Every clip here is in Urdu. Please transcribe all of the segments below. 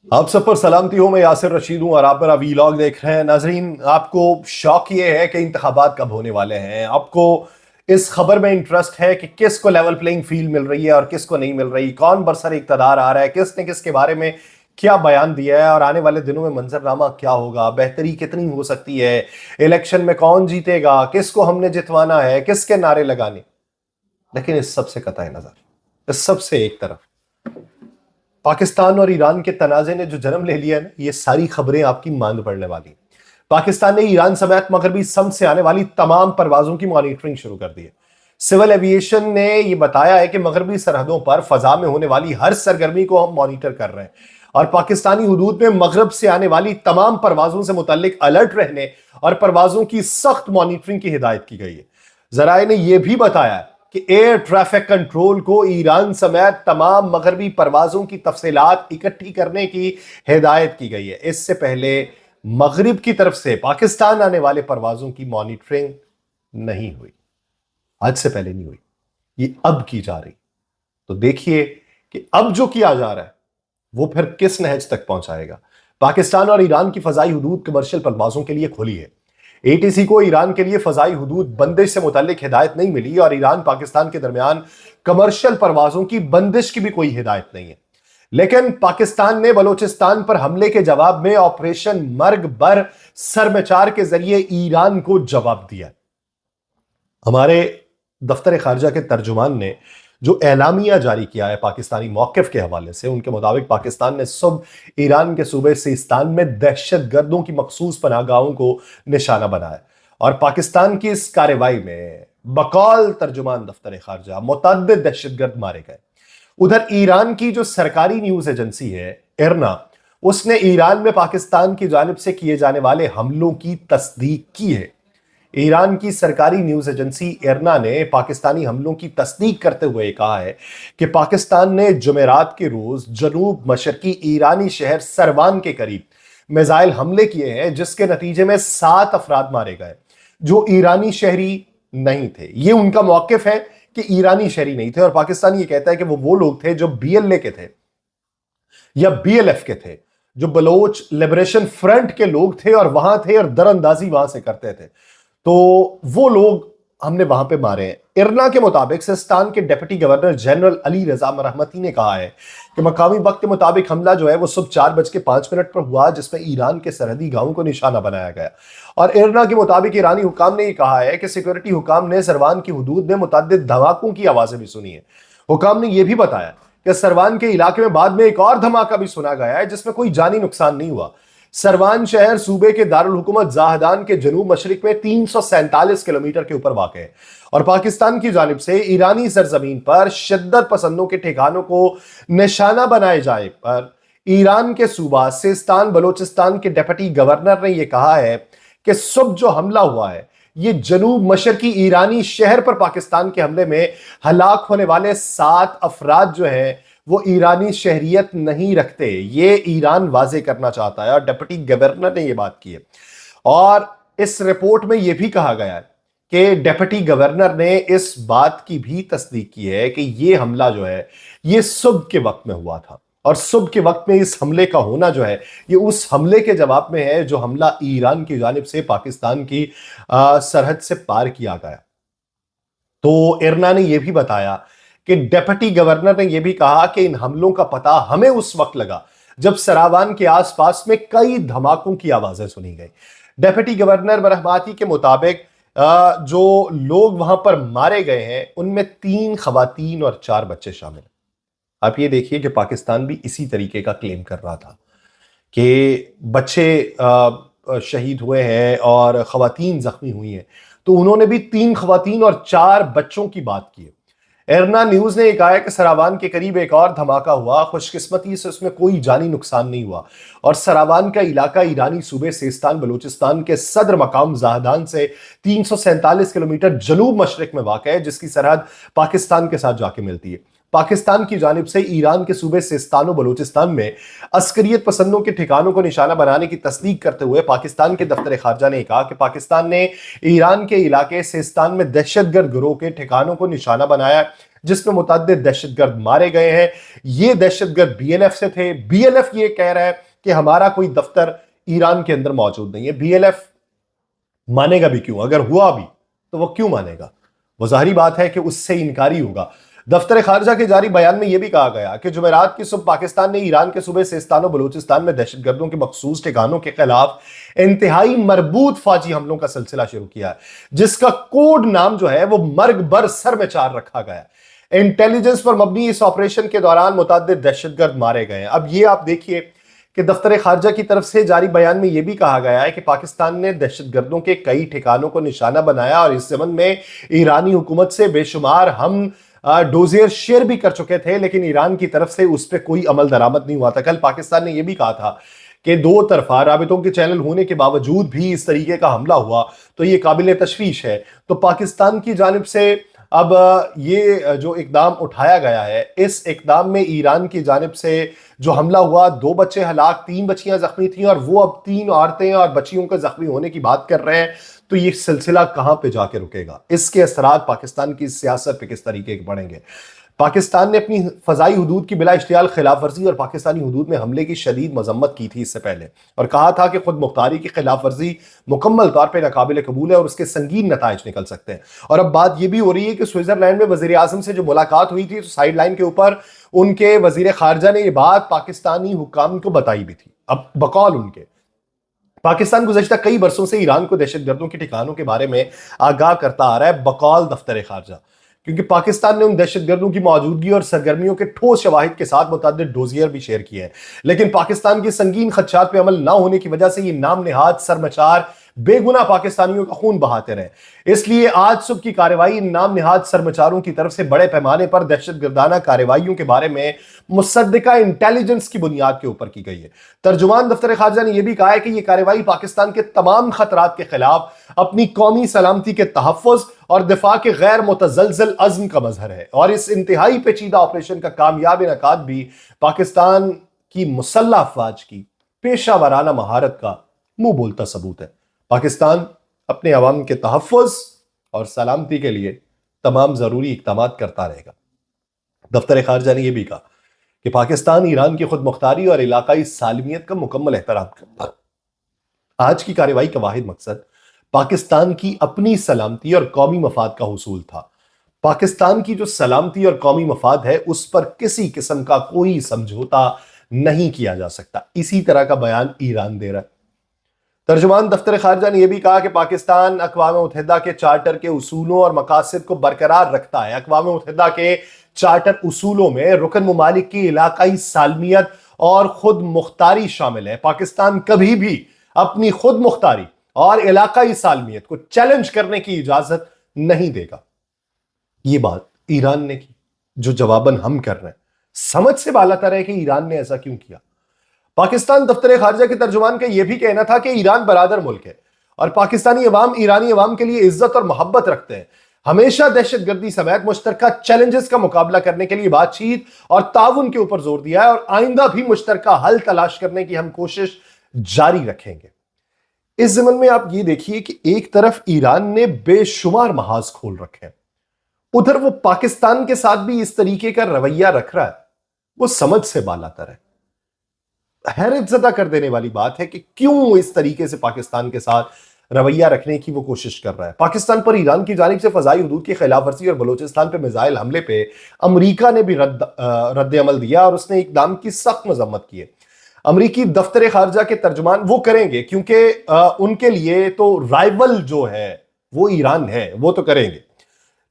آپ سب پر سلامتی ہو. میں یاسر رشید ہوں اور آپ میرا ویلاگ دیکھ رہے ہیں. ناظرین، آپ کو شوق یہ ہے کہ انتخابات کب ہونے والے ہیں. آپ کو اس خبر میں انٹرسٹ ہے کہ کس کو لیول پلینگ فیلڈ مل رہی ہے اور کس کو نہیں مل رہی، کون برسر اقتدار آ رہا ہے، کس نے کس کے بارے میں کیا بیان دیا ہے اور آنے والے دنوں میں منظرنامہ کیا ہوگا، بہتری کتنی ہو سکتی ہے، الیکشن میں کون جیتے گا، کس کو ہم نے جتوانا ہے، کس کے نعرے لگانے. لیکن اس سب سے قطع نظر، اس سب سے ایک طرف پاکستان اور ایران کے تنازع نے جو جنم لے لیا ہے نا، یہ ساری خبریں آپ کی ماند پڑنے والی ہیں. پاکستان نے ایران سمیت مغربی سمت سے آنے والی تمام پروازوں کی مانیٹرنگ شروع کر دی ہے. سول ایویشن نے یہ بتایا ہے کہ مغربی سرحدوں پر فضا میں ہونے والی ہر سرگرمی کو ہم مانیٹر کر رہے ہیں اور پاکستانی حدود میں مغرب سے آنے والی تمام پروازوں سے متعلق الرٹ رہنے اور پروازوں کی سخت مانیٹرنگ کی ہدایت کی گئی ہے. ذرائع نے یہ بھی بتایا ہے کہ ایئر ٹریفک کنٹرول کو ایران سمیت تمام مغربی پروازوں کی تفصیلات اکٹھی کرنے کی ہدایت کی گئی ہے. اس سے پہلے مغرب کی طرف سے پاکستان آنے والے پروازوں کی مانیٹرنگ نہیں ہوئی. آج سے پہلے نہیں ہوئی، یہ اب کی جا رہی. تو دیکھیے کہ اب جو کیا جا رہا ہے وہ پھر کس نہج تک پہنچائے گا. پاکستان اور ایران کی فضائی حدود کمرشل پروازوں کے لیے کھلی ہے. اے ٹی سی کو ایران کے لیے فضائی حدود بندش سے متعلق ہدایت نہیں ملی اور ایران پاکستان کے درمیان کمرشل پروازوں کی بندش کی بھی کوئی ہدایت نہیں ہے. لیکن پاکستان نے بلوچستان پر حملے کے جواب میں آپریشن مرگ بر سرمچار کے ذریعے ایران کو جواب دیا. ہمارے دفتر خارجہ کے ترجمان نے جو اعلامیہ جاری کیا ہے پاکستانی موقف کے حوالے سے، ان کے مطابق پاکستان نے صبح ایران کے صوبے سیستان میں دہشت گردوں کی مخصوص پناہ گاہوں کو نشانہ بنایا اور پاکستان کی اس کارروائی میں بقول ترجمان دفتر خارجہ متعدد دہشت گرد مارے گئے. ادھر ایران کی جو سرکاری نیوز ایجنسی ہے ارنا، اس نے ایران میں پاکستان کی جانب سے کیے جانے والے حملوں کی تصدیق کی ہے. ایران کی سرکاری نیوز ایجنسی ارنا نے پاکستانی حملوں کی تصدیق کرتے ہوئے کہا ہے کہ پاکستان نے جمعرات کے روز جنوب مشرقی ایرانی شہر سروان کے قریب میزائل حملے کیے ہیں، جس کے نتیجے میں 7 افراد مارے گئے جو ایرانی شہری نہیں تھے. یہ ان کا موقف ہے کہ ایرانی شہری نہیں تھے، اور پاکستان یہ کہتا ہے کہ وہ لوگ تھے جو بی ایل اے کے تھے یا بی ایل ایف کے تھے، جو بلوچ لبریشن فرنٹ کے لوگ تھے اور وہاں تھے اور در اندازی وہاں سے کرتے تھے. تو وہ لوگ ہم نے وہاں پہ مارے ہیں. ارنا کے مطابق سیستان کے deputy governor general Ali Raza مرحمتی نے کہا ہے کہ مقامی وقت کے مطابق حملہ جو ہے وہ صبح 4:05 پر ہوا، جس میں ایران کے سرحدی گاؤں کو نشانہ بنایا گیا. اور ارنا کے مطابق ایرانی حکام نے یہ کہا ہے کہ سیکورٹی حکام نے سروان کی حدود میں متعدد دھماکوں کی آوازیں بھی سنی ہیں. حکام نے یہ بھی بتایا کہ سروان کے علاقے میں بعد میں ایک اور دھماکہ بھی سنا گیا ہے جس میں کوئی جانی نقصان نہیں ہوا. سروان شہر صوبے کے دارالحکومت زاہدان کے جنوب مشرق میں 347 کلومیٹر کے اوپر واقع ہے اور پاکستان کی جانب سے ایرانی سرزمین پر شدت پسندوں کے ٹھکانوں کو نشانہ بنائے جائے پر ایران کے صوبہ سیستان بلوچستان کے ڈیپٹی گورنر نے یہ کہا ہے کہ صبح جو حملہ ہوا ہے یہ جنوب مشرقی ایرانی شہر پر پاکستان کے حملے میں ہلاک ہونے والے 7 افراد جو ہیں وہ ایرانی شہریت نہیں رکھتے. یہ ایران واضح کرنا چاہتا ہے اور ڈیپٹی گورنر نے یہ بات کی ہے. اور اس رپورٹ میں یہ بھی کہا گیا ہے کہ ڈیپٹی گورنر نے اس بات کی بھی تصدیق کی ہے کہ یہ حملہ جو ہے یہ صبح کے وقت میں ہوا تھا اور صبح کے وقت میں اس حملے کا ہونا جو ہے یہ اس حملے کے جواب میں ہے جو حملہ ایران کی جانب سے پاکستان کی سرحد سے پار کیا گیا. تو ارنا نے یہ بھی بتایا کہ ڈیپٹی گورنر نے یہ بھی کہا کہ ان حملوں کا پتہ ہمیں اس وقت لگا جب سراوان کے آس پاس میں کئی دھماکوں کی آوازیں سنی گئی. ڈیپٹی گورنر مرحماتی کے مطابق جو لوگ وہاں پر مارے گئے ہیں ان میں 3 خواتین اور 4 بچے شامل ہیں. آپ یہ دیکھیے کہ پاکستان بھی اسی طریقے کا کلیم کر رہا تھا کہ بچے شہید ہوئے ہیں اور خواتین زخمی ہوئی ہیں، تو انہوں نے بھی 3 خواتین اور 4 بچوں کی بات کی ہے. ارنا نیوز نے یہ کہا ہے کہ سراوان کے قریب ایک اور دھماکہ ہوا، خوش قسمتی سے اس میں کوئی جانی نقصان نہیں ہوا اور سراوان کا علاقہ ایرانی صوبے سیستان بلوچستان کے صدر مقام زاہدان سے 347 کلومیٹر جنوب مشرق میں واقع ہے، جس کی سرحد پاکستان کے ساتھ جا کے ملتی ہے. پاکستان کی جانب سے ایران کے صوبے سیستان و بلوچستان میں عسکریت پسندوں کے ٹھکانوں کو نشانہ بنانے کی تصدیق کرتے ہوئے پاکستان کے دفتر خارجہ نے کہا کہ پاکستان نے ایران کے علاقے سیستان میں دہشت گرد گروہ کے ٹھکانوں کو نشانہ بنایا، جس میں متعدد دہشت گرد مارے گئے ہیں۔ یہ دہشت گرد بی ایل ایف سے تھے۔ بی ایل ایف یہ کہہ رہا ہے کہ ہمارا کوئی دفتر ایران کے اندر موجود نہیں ہے۔ بی ایل ایف مانے گا بھی کیوں؟ اگر ہوا بھی تو وہ کیوں مانے گا؟ وہ ظاہری بات ہے کہ اس سے انکاری ہوگا۔ دفتر خارجہ کے جاری بیان میں یہ بھی کہا گیا کہ جمعرات کی صبح پاکستان نے ایران کے صوبے سیستان و بلوچستان میں دہشت گردوں کے مخصوص ٹھکانوں کے خلاف انتہائی مربوط فوجی حملوں کا سلسلہ شروع کیا ہے، جس کا کوڈ نام جو ہے وہ مرگ بر سر میں چار رکھا گیا ہے۔ انٹیلیجنس پر مبنی اس آپریشن کے دوران متعدد دہشت گرد مارے گئے ہیں۔ اب یہ آپ دیکھیے کہ دفتر خارجہ کی طرف سے جاری بیان میں یہ بھی کہا گیا ہے کہ پاکستان نے دہشت گردوں کے کئی ٹھکانوں کو نشانہ بنایا اور اس ضمن میں ایرانی حکومت سے بے شمار ہم ڈوزیر شیئر بھی کر چکے تھے، لیکن ایران کی طرف سے اس پہ کوئی عمل درآمد نہیں ہوا تھا۔ کل پاکستان نے یہ بھی کہا تھا کہ دو طرفہ رابطوں کے چینل ہونے کے باوجود بھی اس طریقے کا حملہ ہوا تو یہ قابل تشویش ہے۔ تو پاکستان کی جانب سے اب یہ جو اقدام اٹھایا گیا ہے، اس اقدام میں ایران کی جانب سے جو حملہ ہوا، 2 بچے ہلاک، 3 بچیاں زخمی تھیں، اور وہ اب 3 عورتیں اور بچیوں کے زخمی ہونے کی بات کر رہے ہیں۔ تو یہ سلسلہ کہاں پہ جا کے رکے گا؟ اس کے اثرات پاکستان کی سیاست پہ کس طریقے کے پڑیں گے؟ پاکستان نے اپنی فضائی حدود کی بلا اشتعال خلاف ورزی اور پاکستانی حدود میں حملے کی شدید مذمت کی تھی اس سے پہلے، اور کہا تھا کہ خود مختاری کی خلاف ورزی مکمل طور پہ ناقابل قبول ہے اور اس کے سنگین نتائج نکل سکتے ہیں۔ اور اب بات یہ بھی ہو رہی ہے کہ سوئٹزرلینڈ میں وزیر اعظم سے جو ملاقات ہوئی تھی تو سائیڈ لائن کے اوپر ان کے وزیر خارجہ نے یہ بات پاکستانی حکام کو بتائی بھی تھی۔ اب بقول ان کے پاکستان گزشتہ کئی برسوں سے ایران کو دہشت گردوں کے ٹھکانوں کے بارے میں آگاہ کرتا آ رہا ہے، بقول دفتر خارجہ، کیونکہ پاکستان نے ان دہشت گردوں کی موجودگی اور سرگرمیوں کے ٹھوس شواہد کے ساتھ متعدد ڈوزیئر بھی شیئر کیے ہیں، لیکن پاکستان کی سنگین خدشات پہ عمل نہ ہونے کی وجہ سے یہ نام نہاد سرمچار بے گناہ پاکستانیوں کا خون بہاتے رہے۔ اس لیے آج صبح کی کارروائی ان نام نہاد سرمچاروں کی طرف سے بڑے پیمانے پر دہشت گردانہ کارروائیوں کے بارے میں مصدقہ انٹیلیجنس کی بنیاد کے اوپر کی گئی ہے۔ ترجمان دفتر خارجہ نے یہ بھی کہا ہے کہ یہ کارروائی پاکستان کے تمام خطرات کے خلاف اپنی قومی سلامتی کے تحفظ اور دفاع کے غیر متزلزل عزم کا مظہر ہے، اور اس انتہائی پیچیدہ آپریشن کا کامیاب انعقاد بھی پاکستان کی مسلح افواج کی پیشہ ورانہ مہارت کا منہ بولتا ثبوت ہے۔ پاکستان اپنے عوام کے تحفظ اور سلامتی کے لیے تمام ضروری اقدامات کرتا رہے گا۔ دفتر خارجہ نے یہ بھی کہا کہ پاکستان ایران کی خود مختاری اور علاقائی سالمیت کا مکمل احترام کرتا ہے۔ آج کی کارروائی کا واحد مقصد پاکستان کی اپنی سلامتی اور قومی مفاد کا حصول تھا۔ پاکستان کی جو سلامتی اور قومی مفاد ہے اس پر کسی قسم کا کوئی سمجھوتا نہیں کیا جا سکتا۔ اسی طرح کا بیان ایران دے رہا ہے۔ ترجمان دفتر خارجہ نے یہ بھی کہا کہ پاکستان اقوام متحدہ کے چارٹر کے اصولوں اور مقاصد کو برقرار رکھتا ہے۔ اقوام متحدہ کے چارٹر اصولوں میں رکن ممالک کی علاقائی سالمیت اور خود مختاری شامل ہے۔ پاکستان کبھی بھی اپنی خود مختاری اور علاقائی سالمیت کو چیلنج کرنے کی اجازت نہیں دے گا۔ یہ بات ایران نے کی، جو جواباً ہم کر رہے ہیں۔ سمجھ سے بالا تر ہے کہ ایران نے ایسا کیوں کیا۔ پاکستان دفتر خارجہ کے ترجمان کا یہ بھی کہنا تھا کہ ایران برادر ملک ہے اور پاکستانی عوام ایرانی عوام کے لیے عزت اور محبت رکھتے ہیں۔ ہمیشہ دہشت گردی سمیت مشترکہ چیلنجز کا مقابلہ کرنے کے لیے بات چیت اور تعاون کے اوپر زور دیا ہے، اور آئندہ بھی مشترکہ حل تلاش کرنے کی ہم کوشش جاری رکھیں گے۔ اس ضمن میں آپ یہ دیکھیے کہ ایک طرف ایران نے بے شمار محاذ کھول رکھے ہیں، ادھر وہ پاکستان کے ساتھ بھی اس طریقے کا رویہ رکھ رہا ہے۔ وہ سمجھ سے بالا تر ہے۔ حیرت زدہ کر دینے والی بات ہے کہ کیوں اس طریقے سے پاکستان کے ساتھ رویہ رکھنے کی وہ کوشش کر رہا ہے۔ پاکستان پر ایران کی جانب سے فضائی حدود کی خلاف ورزی اور بلوچستان پہ میزائل حملے پہ امریکہ نے بھی رد عمل دیا اور اس نے اقدام کی سخت مذمت کی ہے۔ امریکی دفتر خارجہ کے ترجمان وہ کریں گے کیونکہ ان کے لیے تو رائیول جو ہے وہ ایران ہے، وہ تو کریں گے۔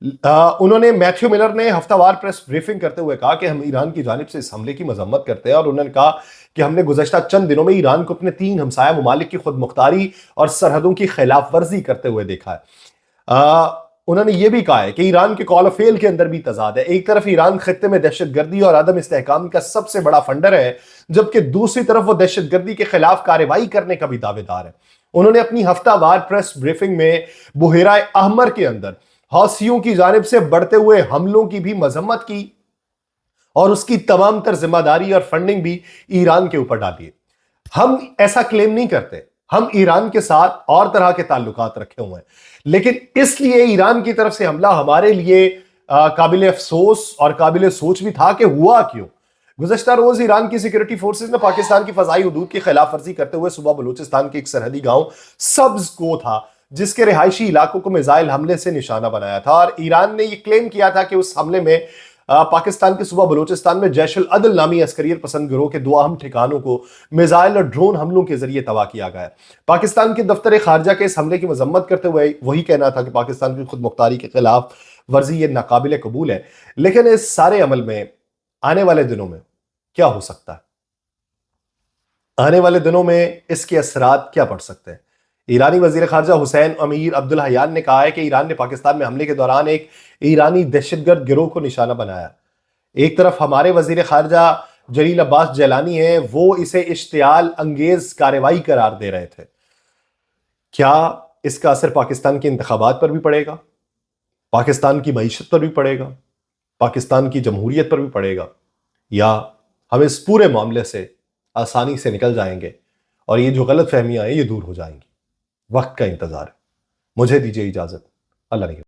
انہوں نے میتھیو ملر نے ہفتہ وار پریس بریفنگ کرتے ہوئے کہا کہ ہم ایران کی جانب سے اس حملے کی مذمت کرتے ہیں، اور انہوں نے کہا کہ ہم نے گزشتہ چند دنوں میں ایران کو اپنے 3 ہمسایہ ممالک کی خود مختاری اور سرحدوں کی خلاف ورزی کرتے ہوئے دیکھا ہے۔ انہوں نے یہ بھی کہا ہے کہ ایران کے کال آف فیل کے اندر بھی تضاد ہے۔ ایک طرف ایران خطے میں دہشت گردی اور عدم استحکام کا سب سے بڑا فنڈر ہے، جبکہ دوسری طرف وہ دہشت گردی کے خلاف کارروائی کرنے کا بھی دعوے دار ہے۔ انہوں نے اپنی ہفتہ وار پریس بریفنگ میں بحیرہ احمر کے اندر حوثیوں کی جانب سے بڑھتے ہوئے حملوں کی بھی مذمت کی، اور اس کی تمام تر ذمہ داری اور فنڈنگ بھی ایران کے اوپر ڈالی ہے۔ ہم ایسا کلیم نہیں کرتے، ہم ایران کے ساتھ اور طرح کے تعلقات رکھے ہوئے ہیں، لیکن اس لیے ایران کی طرف سے حملہ ہمارے لیے قابل افسوس اور قابل سوچ بھی تھا کہ ہوا کیوں۔ گزشتہ روز ایران کی سیکورٹی فورسز نے پاکستان کی فضائی حدود کی خلاف ورزی کرتے ہوئے صوبہ بلوچستان کے ایک سرحدی گاؤں سبز کو تھا جس کے رہائشی علاقوں کو میزائل حملے سے نشانہ بنایا تھا، اور ایران نے یہ کلیم کیا تھا کہ اس حملے میں پاکستان کے صوبہ بلوچستان میں جیش العدل نامی عسکریت پسند گروہ کے 2 اہم ٹھکانوں کو میزائل اور ڈرون حملوں کے ذریعے تباہ کیا گیا۔ پاکستان کے دفتر خارجہ کے اس حملے کی مذمت کرتے ہوئے وہی کہنا تھا کہ پاکستان کی خود مختاری کے خلاف ورزی یہ ناقابل قبول ہے، لیکن اس سارے عمل میں آنے والے دنوں میں کیا ہو سکتا ہے؟ آنے والے دنوں میں اس کے اثرات کیا پڑ سکتے ہیں؟ ایرانی وزیر خارجہ حسین امیر عبدالحیان نے کہا ہے کہ ایران نے پاکستان میں حملے کے دوران ایک ایرانی دہشت گرد گروہ کو نشانہ بنایا۔ ایک طرف ہمارے وزیر خارجہ جلیل عباس جیلانی ہیں، وہ اسے اشتعال انگیز کارروائی قرار دے رہے تھے۔ کیا اس کا اثر پاکستان کے انتخابات پر بھی پڑے گا؟ پاکستان کی معیشت پر بھی پڑے گا؟ پاکستان کی جمہوریت پر بھی پڑے گا؟ یا ہم اس پورے معاملے سے آسانی سے نکل جائیں گے اور یہ جو غلط فہمیاں ہیں یہ دور ہو جائیں گی؟ وقت کا انتظار ہے۔ مجھے دیجیے اجازت، اللہ نگہبان۔